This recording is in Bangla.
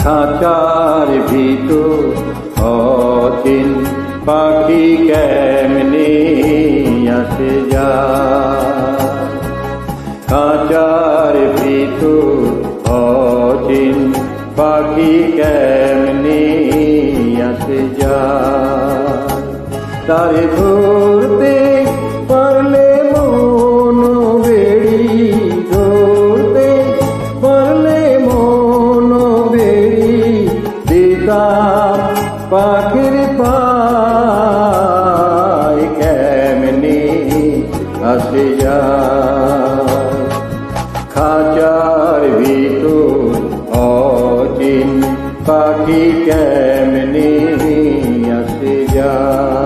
খাঁচার ভিতর অচিন পাখি কেমনে আসে যায়। খাঁচার ভিতর অচিন পাখি কেমনে আসে যায়। তারে ধরতে পারলে মন বেড়ি, ধরতে পারলে মন বেড়ি দিতাম পাখির পায় কেমনে আসে যায়। খাঁচার ভিতর অচিন পাখি কেমনে আসে যায়।